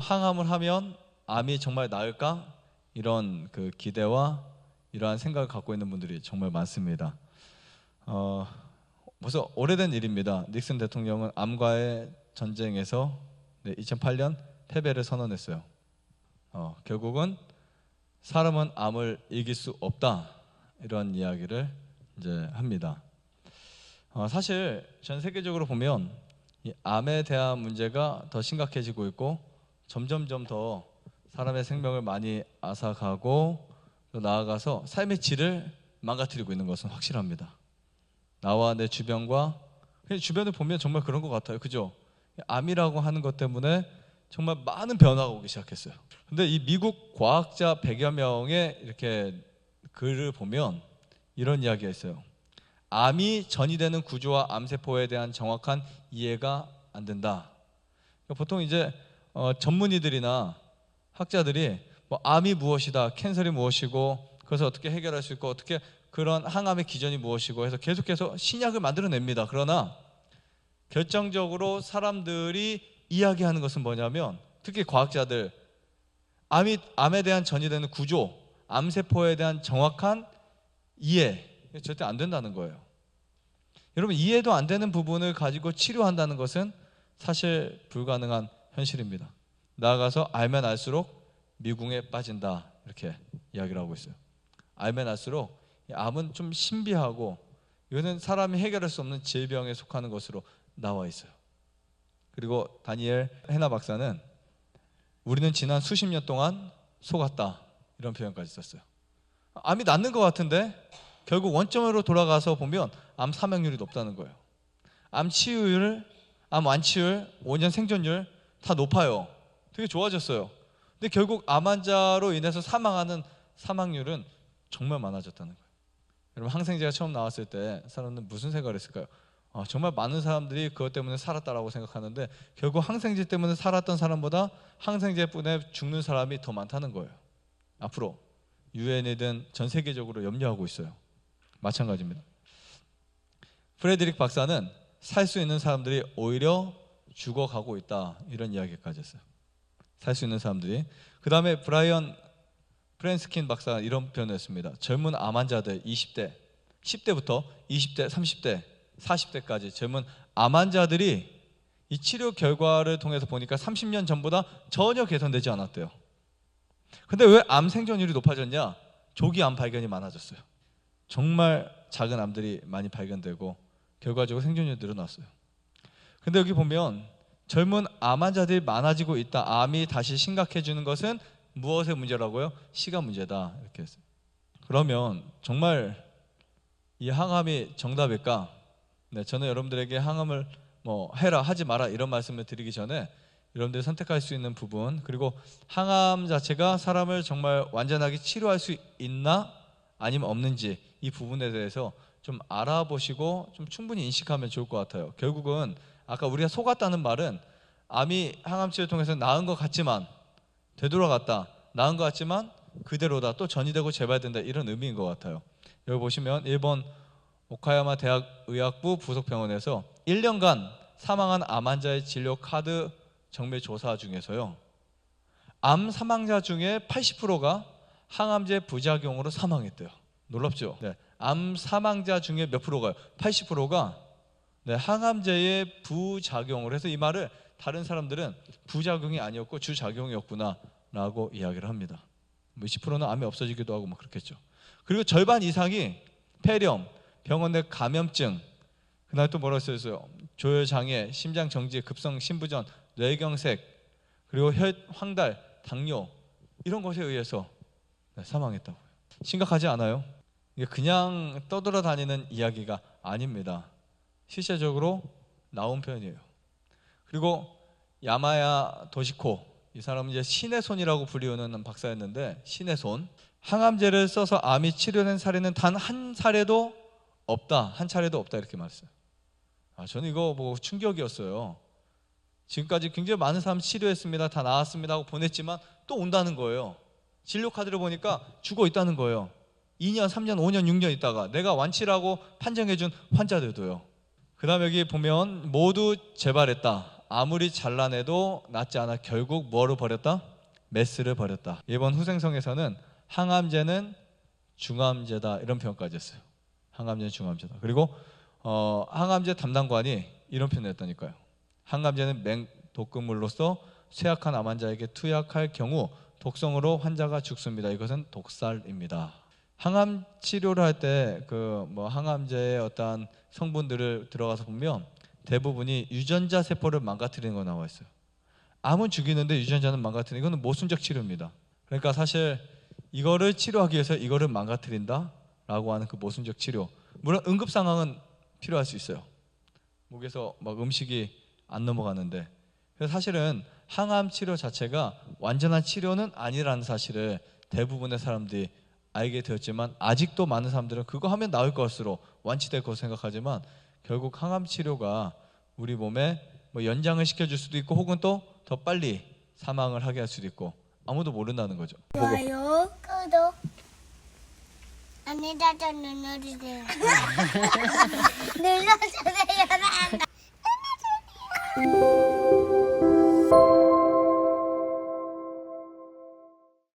항암을 하면 암이 정말 나을까? 이런 그 기대와 이러한 생각을 갖고 있는 분들이 정말 많습니다. 벌써 오래된 일입니다. 닉슨 대통령은 암과의 전쟁에서 2008년 패배를 선언했어요. 결국은 사람은 암을 이길 수 없다, 이런 이야기를 이제 합니다. 사실 전 세계적으로 보면 이 암에 대한 문제가 더 심각해지고 있고 점점점 더 사람의 생명을 많이 앗아가고 또 나아가서 삶의 질을 망가뜨리고 있는 것은 확실합니다. 나와 내 주변과 주변을 보면 정말 그런 것 같아요. 그죠? 암이라고 하는 것 때문에 정말 많은 변화가 오기 시작했어요. 근데 이 미국 과학자 100여 명의 이렇게 글을 보면 이런 이야기가 있어요. 암이 전이되는 구조와 암세포에 대한 정확한 이해가 안 된다. 보통 이제 전문의들이나 학자들이 뭐 암이 무엇이다, 캔서이 무엇이고 그것을 어떻게 해결할 수 있고 어떻게 그런 항암의 기전이 무엇이고 해서 계속해서 신약을 만들어냅니다. 그러나 결정적으로 사람들이 이야기하는 것은 뭐냐면, 특히 과학자들, 암에 대한 전이되는 구조, 암세포에 대한 정확한 이해, 절대 안 된다는 거예요. 여러분, 이해도 안 되는 부분을 가지고 치료한다는 것은 사실 불가능한 현실입니다. 나아가서 알면 알수록 미궁에 빠진다, 이렇게 이야기를 하고 있어요. 알면 알수록 암은 좀 신비하고 이거는 사람이 해결할 수 없는 질병에 속하는 것으로 나와 있어요. 그리고 다니엘 헤나 박사는 우리는 지난 수십 년 동안 속았다, 이런 표현까지 썼어요. 암이 낫는 것 같은데 결국 원점으로 돌아가서 보면 암 사망률이 높다는 거예요. 암 치유율, 암 완치율, 5년 생존율 다 높아요. 되게 좋아졌어요. 근데 결국 암 환자로 인해서 사망하는 사망률은 정말 많아졌다는 거예요. 여러분, 항생제가 처음 나왔을 때 사람들은 무슨 생각을 했을까요? 정말 많은 사람들이 그것 때문에 살았다라고 생각하는데 결국 항생제 때문에 살았던 사람보다 항생제 때문에 죽는 사람이 더 많다는 거예요. 앞으로 유엔이든 전 세계적으로 염려하고 있어요. 마찬가지입니다. 프레드릭 박사는 살 수 있는 사람들이 오히려 죽어가고 있다, 이런 이야기까지 했어요. 살 수 있는 사람들이. 그 다음에 브라이언 프랜스킨 박사가 이런 표현을 했습니다. 젊은 암 환자들 20대, 10대부터 20대, 30대, 40대까지 젊은 암 환자들이 이 치료 결과를 통해서 보니까 30년 전보다 전혀 개선되지 않았대요. 근데 왜 암 생존율이 높아졌냐? 조기 암 발견이 많아졌어요. 정말 작은 암들이 많이 발견되고 결과적으로 생존율이 늘어났어요. 근데 여기 보면 젊은 암 환자들이 많아지고 있다, 암이 다시 심각해지는 것은 무엇의 문제라고요? 시간 문제다, 이렇게 했어요. 그러면 정말 이 항암이 정답일까? 네, 저는 여러분들에게 항암을 뭐 해라 하지 마라 이런 말씀을 드리기 전에 여러분들이 선택할 수 있는 부분, 그리고 항암 자체가 사람을 정말 완전하게 치료할 수 있나 아니면 없는지, 이 부분에 대해서 좀 알아보시고 좀 충분히 인식하면 좋을 것 같아요. 결국은 아까 우리가 속았다는 말은 암이 항암 치료를 통해서 나은 것 같지만 되돌아갔다, 나은 것 같지만 그대로다, 또 전이되고 재발된다, 이런 의미인 것 같아요. 여기 보시면 일본 오카야마 대학의학부 부속병원에서 1년간 사망한 암 환자의 진료 카드 정밀 조사 중에서요, 암 사망자 중에 80%가 항암제 부작용으로 사망했대요. 놀랍죠? 네, 암 사망자 중에 몇 프로가요? 80%가 항암제의 부작용으로 해서, 이 말을 다른 사람들은 부작용이 아니었고 주작용이었구나 라고 이야기를 합니다. 20%는 암이 없어지기도 하고 뭐 그렇겠죠. 그리고 절반 이상이 폐렴, 병원 내 감염증, 그날 또 뭐라고 써있어요? 조혈장애, 심장정지, 급성 심부전, 뇌경색, 그리고 황달, 당뇨, 이런 것에 의해서 사망했다고요. 심각하지 않아요? 이게 그냥 떠돌아다니는 이야기가 아닙니다. 실제적으로 나온 표현이에요. 그리고 야마야 도시코, 이 사람은 이제 신의 손이라고 불리우는 박사였는데, 신의 손, 항암제를 써서 암이 치료된 사례는 단 한 사례도 없다, 한 차례도 없다, 이렇게 말했어요. 저는 이거 뭐 충격이었어요. 지금까지 굉장히 많은 사람 치료했습니다, 다 나았습니다 하고 보냈지만 또 온다는 거예요. 진료 카드를 보니까 죽어 있다는 거예요. 2년, 3년, 5년, 6년 있다가 내가 완치라고 판정해준 환자들도요. 그 다음에 여기 보면 모두 재발했다, 아무리 잘라내도 낫지 않아 결국 뭐로 버렸다? 메스를 버렸다. 이번 후생성에서는 항암제는 중암제다 이런 표현까지 했어요. 항암제는 중암제다. 그리고 항암제 담당관이 이런 표현을 했다니까요. 항암제는 맹독극물로서 쇠약한 암 환자에게 투약할 경우 독성으로 환자가 죽습니다. 이것은 독살입니다. 항암 치료를 할 때 그 뭐 항암제의 어떤 성분들을 들어가서 보면 대부분이 유전자 세포를 망가뜨리는 거 나와 있어요. 암은 죽이는데 유전자는 망가뜨리는 이거는 모순적 치료입니다. 그러니까 사실 이거를 치료하기 위해서 이거를 망가뜨린다라고 하는 그 모순적 치료. 물론 응급 상황은 필요할 수 있어요. 목에서 막 음식이 안 넘어가는데. 그래서 사실은 항암 치료 자체가 완전한 치료는 아니라는 사실을 대부분의 사람들이 알게 되었지만 아직도 많은 사람들은 그거 하면 나을 것으로 완치될 것으로 생각하지만 결국 항암 치료가 우리 몸에 뭐 연장을 시켜줄 수도 있고 혹은 또 더 빨리 사망을 하게 할 수도 있고 아무도 모른다는 거죠. 좋아요, 구독, 안내자전 눌러주세요. 눌러주세요.